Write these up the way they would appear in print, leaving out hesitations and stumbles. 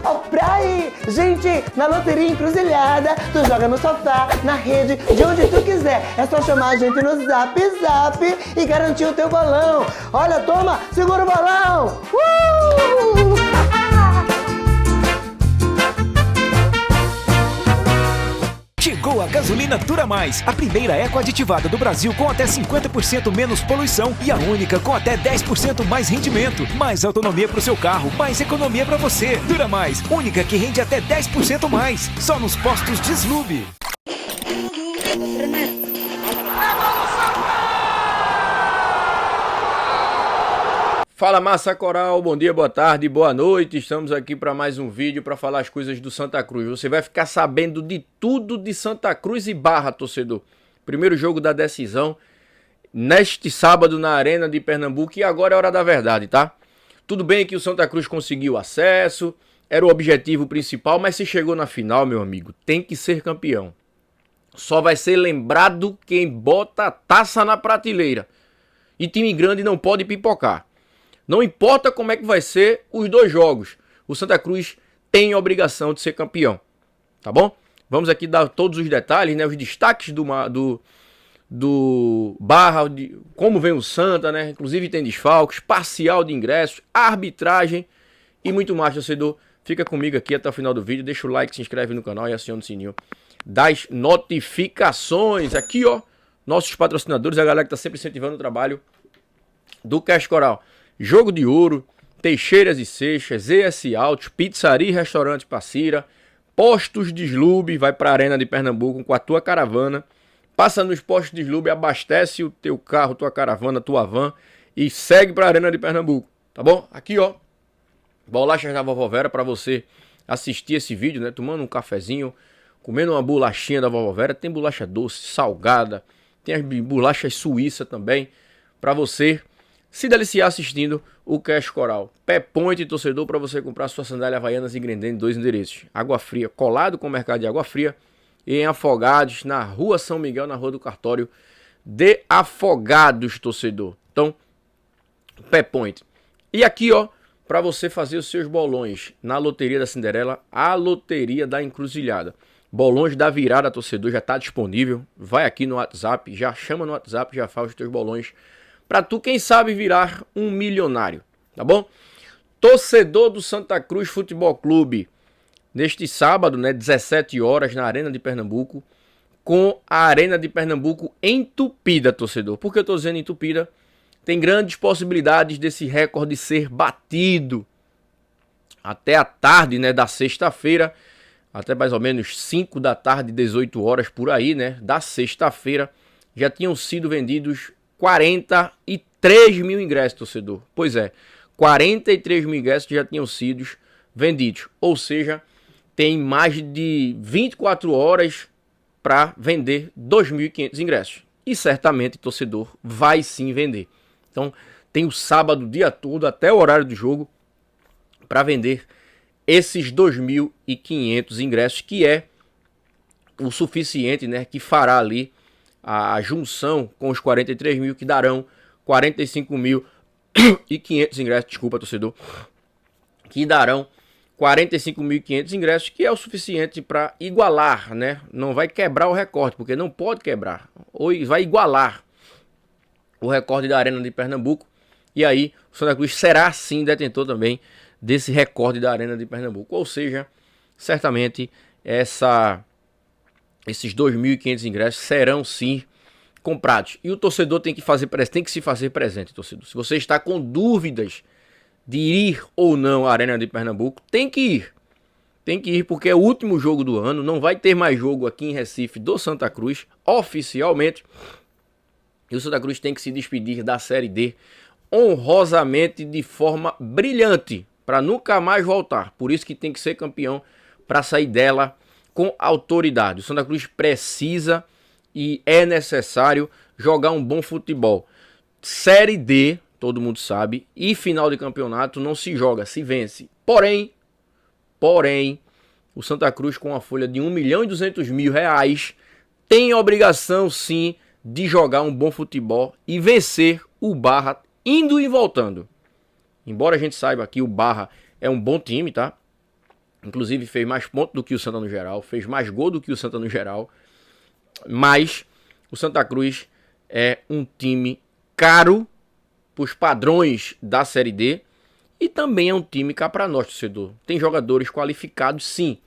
Ó pra aí! Gente, na Loteria Encruzilhada, tu joga no sofá, na rede, de onde tu quiser. É só chamar a gente no Zap Zap e garantir o teu bolão. Olha, toma, segura o bolão! Chegou a gasolina Dura Mais, a primeira eco-aditivada do Brasil com até 50% menos poluição e a única com até 10% mais rendimento. Mais autonomia para o seu carro, mais economia para você. Dura Mais, única que rende até 10% mais. Só nos postos Deslube. Fala massa coral, bom dia, boa tarde, boa noite. Estamos aqui para mais um vídeo para falar as coisas do Santa Cruz. Você vai ficar sabendo de tudo de Santa Cruz e Barra, torcedor. Primeiro jogo da decisão neste sábado na Arena de Pernambuco e agora é hora da verdade, tá? Tudo bem que o Santa Cruz conseguiu acesso, era o objetivo principal, mas se chegou na final, meu amigo, tem que ser campeão. Só vai ser lembrado quem bota a taça na prateleira. E time grande não pode pipocar. Não importa como é que vai ser os dois jogos, o Santa Cruz tem a obrigação de ser campeão, tá bom? Vamos aqui dar todos os detalhes, né? Os destaques do Barra, como vem o Santa, né? Inclusive tem desfalques, parcial de ingressos, arbitragem e muito mais, torcedor. Fica comigo aqui até o final do vídeo, deixa o like, se inscreve no canal e aciona o sininho das notificações. Aqui, ó, nossos patrocinadores, a galera que tá sempre incentivando o trabalho do Cash Coral. Jogo de Ouro, Teixeiras e Seixas, ES Autos, Pizzaria e Restaurante Passira, Postos Deslube, vai para a Arena de Pernambuco com a tua caravana, passa nos Postos Deslube, abastece o teu carro, tua caravana, tua van e segue para a Arena de Pernambuco, tá bom? Aqui, ó, bolachas da Vovó Vera para você assistir esse vídeo, né? Tomando um cafezinho, comendo uma bolachinha da Vovó Vera, tem bolacha doce, salgada, tem as bolachas suíça também, para você se deliciar assistindo o Cash Coral. Pé Point, torcedor, para você comprar sua sandália Havaianas e Grendene em 2 endereços. Água Fria, colado com o mercado de Água Fria. E em Afogados, na Rua São Miguel, na Rua do Cartório de Afogados, torcedor. Então, Pé Point. E aqui, ó, para você fazer os seus bolões na Loteria da Cinderela, a Loteria da Encruzilhada. Bolões da virada, torcedor, já está disponível. Vai aqui no WhatsApp, já chama no WhatsApp, já faz os teus bolões. Pra tu, quem sabe, virar um milionário, tá bom? Torcedor do Santa Cruz Futebol Clube, neste sábado, né, 17 horas, na Arena de Pernambuco, com a Arena de Pernambuco entupida, torcedor. Por que eu tô dizendo entupida? Tem grandes possibilidades desse recorde ser batido até a tarde, né, da sexta-feira, até mais ou menos 5 da tarde, 18 horas por aí, né, da sexta-feira, já tinham sido vendidos 43 mil ingressos, torcedor. Pois é, 43 mil ingressos já tinham sido vendidos. Ou seja, tem mais de 24 horas para vender 2.500 ingressos. E certamente, torcedor, vai sim vender. Então, tem o sábado o dia todo, até o horário do jogo, para vender esses 2.500 ingressos, que é o suficiente, né, que fará ali a junção com os 43 mil, que darão 45.500 ingressos, desculpa, torcedor, que darão 45.500 ingressos, que é o suficiente para igualar, né? Não vai quebrar o recorde, porque não pode quebrar, ou vai igualar o recorde da Arena de Pernambuco, e aí o Santa Cruz será sim detentor também desse recorde da Arena de Pernambuco, ou seja, certamente esses 2.500 ingressos serão sim comprados. E o torcedor tem que se fazer presente, torcedor. Se você está com dúvidas de ir ou não à Arena de Pernambuco, tem que ir. Tem que ir porque é o último jogo do ano. Não vai ter mais jogo aqui em Recife do Santa Cruz, oficialmente. E o Santa Cruz tem que se despedir da Série D honrosamente, de forma brilhante, para nunca mais voltar. Por isso que tem que ser campeão, para sair dela com autoridade. O Santa Cruz precisa e é necessário jogar um bom futebol. Série D, todo mundo sabe, e final de campeonato não se joga, se vence. Porém, o Santa Cruz, com a folha de R$1.200.000, tem a obrigação sim de jogar um bom futebol e vencer o Barra indo e voltando. Embora a gente saiba que o Barra é um bom time, tá? Inclusive fez mais pontos do que o Santa no geral, fez mais gol do que o Santa no geral. Mas o Santa Cruz é um time caro para os padrões da Série D e também é um time cá para nós, torcedor. Tem jogadores qualificados, sim.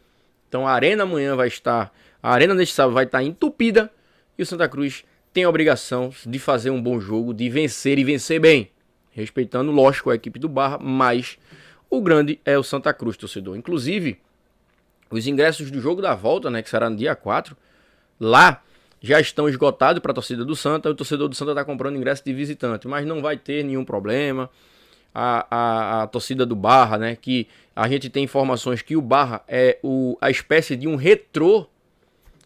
Então a arena amanhã vai estar, a arena neste sábado vai estar entupida e o Santa Cruz tem a obrigação de fazer um bom jogo, de vencer e vencer bem, respeitando, lógico, a equipe do Barra, mas o grande é o Santa Cruz, torcedor. Inclusive, os ingressos do jogo da volta, né, que será no dia 4, lá já estão esgotados para a torcida do Santa. O torcedor do Santa está comprando ingresso de visitante, mas não vai ter nenhum problema. A torcida do Barra, né, que a gente tem informações que o Barra é a espécie de um retrô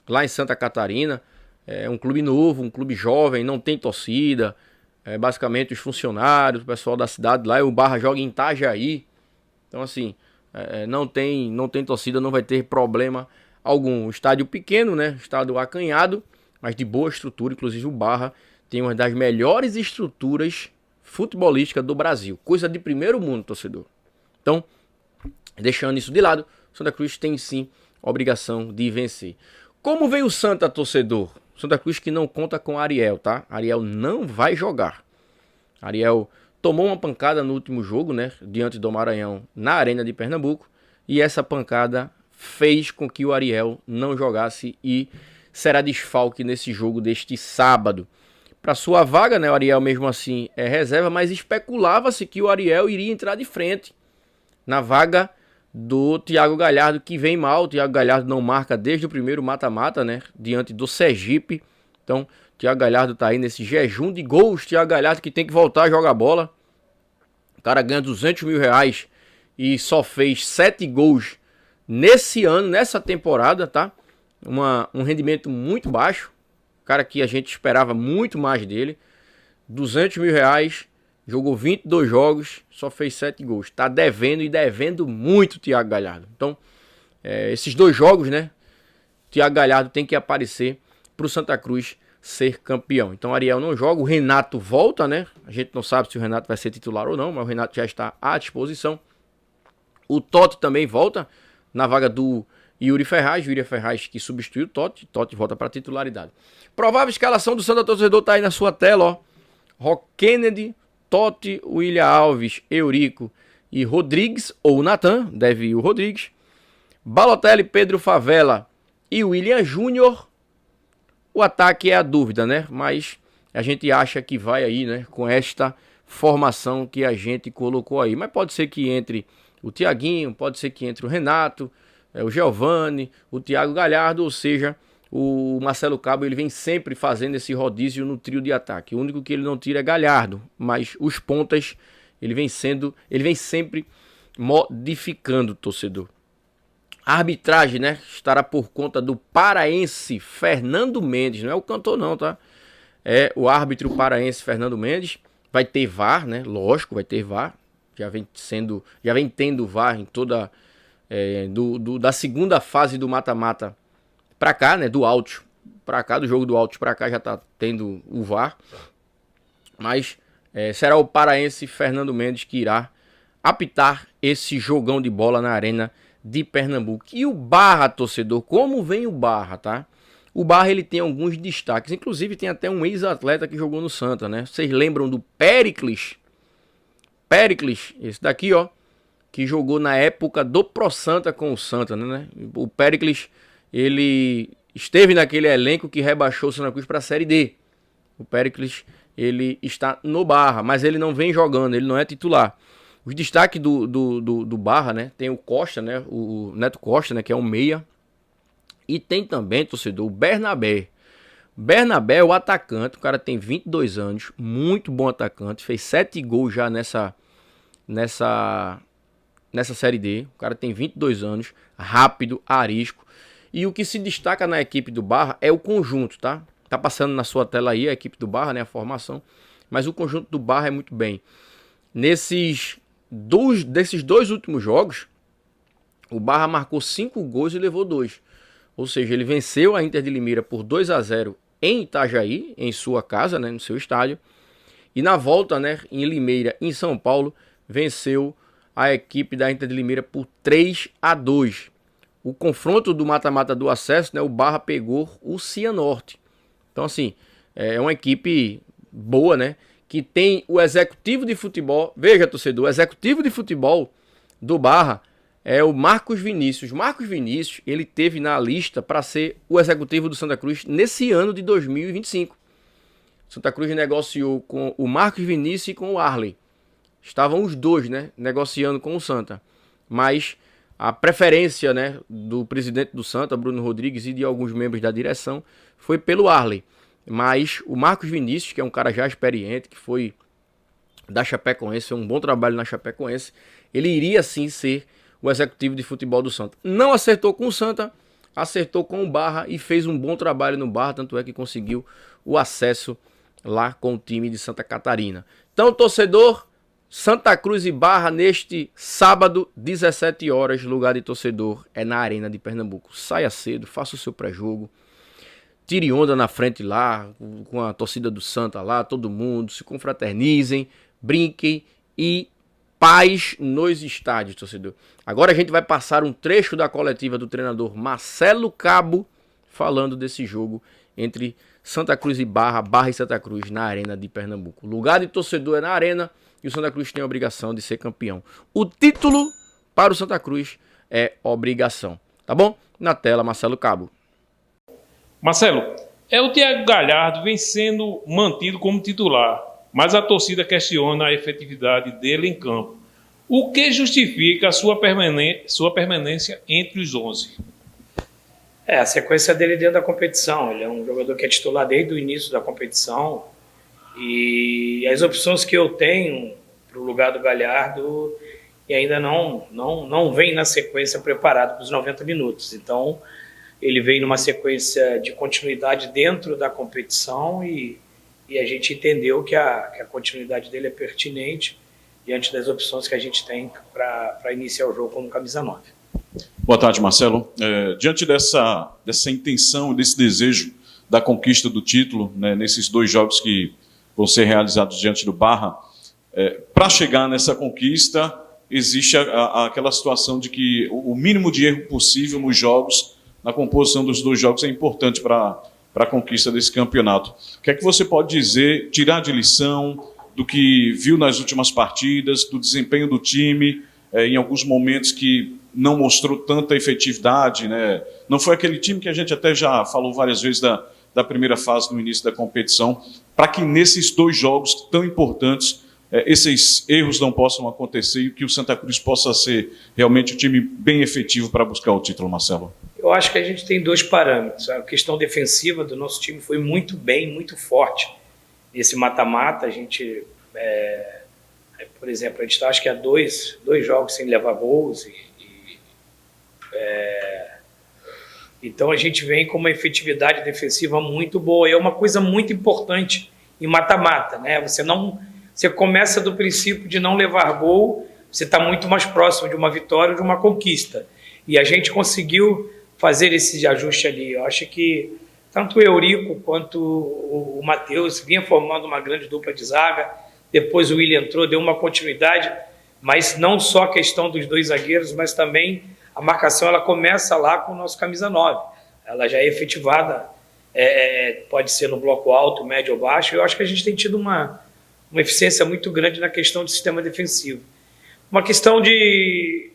lá em Santa Catarina. É um clube novo, um clube jovem, não tem torcida. Basicamente os funcionários, o pessoal da cidade lá, e o Barra joga em Itajaí. Então assim, não tem torcida, não vai ter problema algum. Estádio pequeno, né, estádio acanhado, mas de boa estrutura. Inclusive o Barra tem uma das melhores estruturas futebolística do Brasil, coisa de primeiro mundo, torcedor. Então, deixando isso de lado, Santa Cruz tem sim a obrigação de vencer. Como vem o Santa, torcedor? Santa Cruz que não conta com Ariel, tá? Ariel não vai jogar. Ariel tomou uma pancada no último jogo, né, diante do Maranhão na Arena de Pernambuco, e essa pancada fez com que o Ariel não jogasse e será desfalque nesse jogo deste sábado. Para sua vaga, né, o Ariel mesmo assim é reserva, mas especulava-se que o Ariel iria entrar de frente na vaga do Thiago Galhardo, que vem mal. O Thiago Galhardo não marca desde o primeiro mata-mata, né, diante do Sergipe. Então, o Thiago Galhardo tá aí nesse jejum de gols. Thiago Galhardo que tem que voltar a jogar bola. O cara ganha R$200 mil e só fez 7 gols nesse ano, nessa temporada, tá? Um rendimento muito baixo. Cara que a gente esperava muito mais dele. R$200 mil, jogou 22 jogos, só fez 7 gols. Tá devendo e devendo muito o Thiago Galhardo. Então, esses 2 jogos, né? O Thiago Galhardo tem que aparecer pro Santa Cruz ser campeão. Então, Ariel não joga, o Renato volta, né? A gente não sabe se o Renato vai ser titular ou não, mas o Renato já está à disposição. O Totti também volta na vaga do Yuri Ferraz. Yuri Ferraz que substitui o Totti. Totti volta para titularidade. Provável escalação do Santa, torcedor, tá aí na sua tela, ó. Rock Kennedy, Totti, William Alves, Eurico e Rodrigues, ou Natan, deve ir o Rodrigues. Balotelli, Pedro Favela e William Júnior. O ataque é a dúvida, né? Mas a gente acha que vai aí, né, com esta formação que a gente colocou aí. Mas pode ser que entre o Thiaguinho, pode ser que entre o Renato, o Giovani, o Thiago Galhardo, ou seja, o Marcelo Cabo. Ele vem sempre fazendo esse rodízio no trio de ataque. O único que ele não tira é Galhardo, mas os pontas ele vem sempre modificando, torcedor. A arbitragem, né, estará por conta do paraense Fernando Mendes, não é o cantor não, tá? É o árbitro paraense Fernando Mendes. Vai ter VAR, né? Lógico, vai ter VAR. Já vem tendo VAR em toda da segunda fase do mata-mata pra cá, né? Do Altos pra cá, do jogo do Altos pra cá já tá tendo o VAR. Mas será o paraense Fernando Mendes que irá apitar esse jogão de bola na Arena de Pernambuco. E o Barra, torcedor, como vem o Barra, tá? O Barra ele tem alguns destaques, inclusive tem até um ex-atleta que jogou no Santa, né? Vocês lembram do Péricles? Péricles, esse daqui, ó, que jogou na época do Pro Santa com o Santa, né? O Péricles, ele esteve naquele elenco que rebaixou o Santa Cruz para a Série D. O Péricles, ele está no Barra, mas ele não vem jogando, ele não é titular. Os destaques do Barra, né? Tem o Costa, né? O Neto Costa, né? Que é um meia. E tem também, torcedor, o Bernabé. Bernabé é o atacante. O cara tem 22 anos. Muito bom atacante. Fez 7 gols já nessa Série D. O cara tem 22 anos. Rápido, arisco. E o que se destaca na equipe do Barra é o conjunto, tá? Tá passando na sua tela aí a equipe do Barra, né? A formação. Mas o conjunto do Barra é muito bem. Desses 2 últimos jogos, o Barra marcou 5 gols e levou 2. Ou seja, ele venceu a Inter de Limeira por 2-0 em Itajaí, em sua casa, né, no seu estádio. E na volta, né, em Limeira, em São Paulo, venceu a equipe da Inter de Limeira por 3-2. O confronto do mata-mata do acesso, né, o Barra pegou o Cianorte. Então, assim, é uma equipe boa, né? Que tem o executivo de futebol. Veja, torcedor, o executivo de futebol do Barra é o Marcos Vinícius. Marcos Vinícius, ele teve na lista para ser o executivo do Santa Cruz nesse ano de 2025. Santa Cruz negociou com o Marcos Vinícius e com o Arley. Estavam os dois, né, negociando com o Santa. Mas a preferência, né, do presidente do Santa, Bruno Rodrigues, e de alguns membros da direção foi pelo Arley. Mas o Marcos Vinícius, que é um cara já experiente, que foi da Chapecoense, fez um bom trabalho na Chapecoense, ele iria sim ser o executivo de futebol do Santa. Não acertou com o Santa, acertou com o Barra e fez um bom trabalho no Barra, tanto é que conseguiu o acesso lá com o time de Santa Catarina. Então, torcedor, Santa Cruz e Barra neste sábado, 17 horas, lugar de torcedor é na Arena de Pernambuco. Saia cedo, faça o seu pré-jogo, tire onda na frente lá, com a torcida do Santa lá, todo mundo, se confraternizem, brinquem e paz nos estádios, torcedor. Agora a gente vai passar um trecho da coletiva do treinador Marcelo Cabo, falando desse jogo entre Santa Cruz e Barra, Barra e Santa Cruz na Arena de Pernambuco. O lugar de torcedor é na Arena e o Santa Cruz tem a obrigação de ser campeão. O título para o Santa Cruz é obrigação. Tá bom? Na tela, Marcelo Cabo. Marcelo, o Thiago Galhardo vem sendo mantido como titular, mas a torcida questiona a efetividade dele em campo. O que justifica a sua permanência entre os 11? A sequência dele dentro da competição. Ele é um jogador que é titular desde o início da competição. E as opções que eu tenho para o lugar do Galhardo e ainda não vem na sequência preparado para os 90 minutos. Então, ele vem numa sequência de continuidade dentro da competição e a gente entendeu que a continuidade dele é pertinente diante das opções que a gente tem para iniciar o jogo como camisa 9. Boa tarde, Marcelo. Diante dessa intenção, desse desejo da conquista do título, né, nesses 2 jogos que vão ser realizados diante do Barra, para chegar nessa conquista, existe aquela situação de que o mínimo de erro possível nos jogos, na composição dos 2 jogos, é importante para a conquista desse campeonato. O que é que você pode dizer, tirar de lição do que viu nas últimas partidas, do desempenho do time, em alguns momentos que não mostrou tanta efetividade, né? Não foi aquele time que a gente até já falou várias vezes da primeira fase no início da competição, para que nesses 2 jogos tão importantes esses erros não possam acontecer e que o Santa Cruz possa ser realmente um time bem efetivo para buscar o título, Marcelo? Eu acho que a gente tem 2 parâmetros. A questão defensiva do nosso time foi muito bem, muito forte. Nesse mata-mata, a gente, por exemplo, a gente está, acho que há 2 jogos sem levar gols. Então a gente vem com uma efetividade defensiva muito boa. E é uma coisa muito importante em mata-mata, né? Você começa do princípio de não levar gol, você está muito mais próximo de uma vitória ou de uma conquista. E a gente conseguiu fazer esse ajuste ali. Eu acho que tanto o Eurico quanto o Matheus vinha formando uma grande dupla de zaga. Depois o Willian entrou, deu uma continuidade, mas não só a questão dos 2 zagueiros, mas também a marcação ela começa lá com o nosso camisa 9. Ela já é efetivada, pode ser no bloco alto, médio ou baixo. Eu acho que a gente tem tido uma eficiência muito grande na questão do sistema defensivo. Uma questão de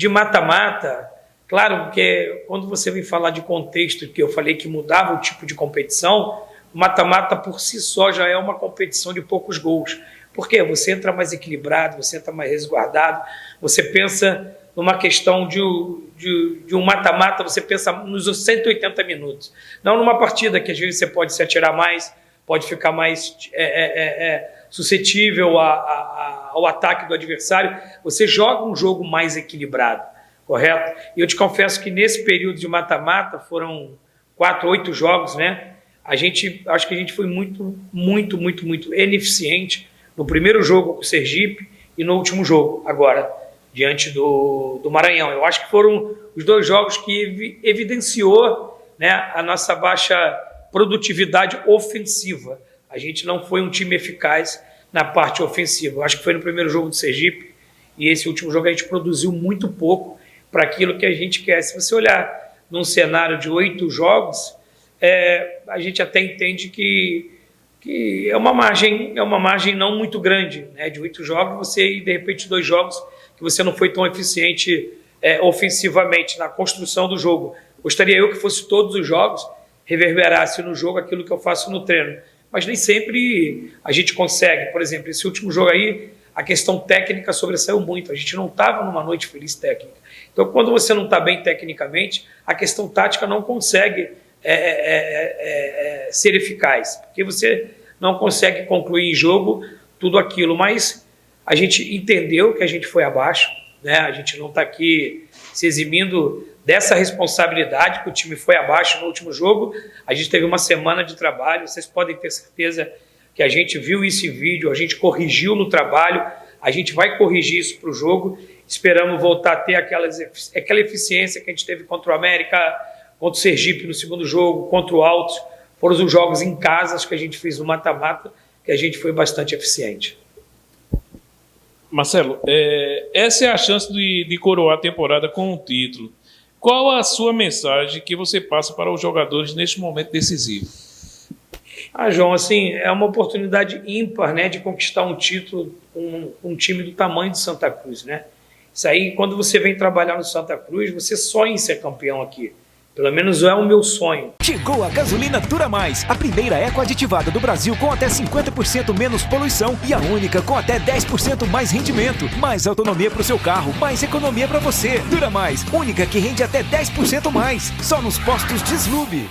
mata-mata, claro que quando você vem falar de contexto, que eu falei que mudava o tipo de competição, o mata-mata por si só já é uma competição de poucos gols. Por quê? Você entra mais equilibrado, você entra mais resguardado, você pensa numa questão de um mata-mata, você pensa nos 180 minutos. Não numa partida que às vezes você pode se atirar mais, pode ficar mais suscetível ao ataque do adversário. Você joga um jogo mais equilibrado, correto? E eu te confesso que nesse período de mata-mata, foram 4, 8 jogos, né? Acho que a gente foi muito ineficiente no primeiro jogo com o Sergipe e no último jogo, agora, diante do Maranhão. Eu acho que foram os 2 jogos que evidenciou, né, a nossa baixa produtividade ofensiva. A gente não foi um time eficaz na parte ofensiva. Eu acho que foi no primeiro jogo do Sergipe E esse último jogo a gente produziu muito pouco para aquilo que a gente quer. Se você olhar num cenário de 8 jogos, a gente até entende que é uma margem não muito grande, né? De 8 jogos, você, de repente, 2 jogos que você não foi tão eficiente ofensivamente na construção do jogo. Gostaria eu que fosse todos os jogos, reverberasse no jogo aquilo que eu faço no treino. Mas nem sempre a gente consegue. Por exemplo, esse último jogo aí, a questão técnica sobressaiu muito. A gente não estava numa noite feliz técnica. Então, quando você não está bem tecnicamente, a questão tática não consegue ser eficaz, porque você não consegue concluir em jogo tudo aquilo. Mas a gente entendeu que a gente foi abaixo, né? A gente não está aqui se eximindo dessa responsabilidade, que o time foi abaixo no último jogo. A gente teve uma semana de trabalho, vocês podem ter certeza que a gente viu esse vídeo, a gente corrigiu no trabalho, a gente vai corrigir isso para o jogo. Esperamos voltar a ter aquela eficiência que a gente teve contra o América, contra o Sergipe no segundo jogo, contra o Altos. Foram os jogos em casa que a gente fez no mata-mata, que a gente foi bastante eficiente. Marcelo, essa é a chance de coroar a temporada com um título. Qual a sua mensagem que você passa para os jogadores neste momento decisivo? João, assim, é uma oportunidade ímpar, né, de conquistar um título com um time do tamanho de Santa Cruz, né? Isso aí, quando você vem trabalhar no Santa Cruz, você sonha em ser campeão aqui. Pelo menos é o meu sonho. Chegou a gasolina Dura Mais, a primeira eco-aditivada do Brasil com até 50% menos poluição e a única com até 10% mais rendimento. Mais autonomia para o seu carro, mais economia para você. Dura Mais, única que rende até 10% mais. Só nos postos Deslube.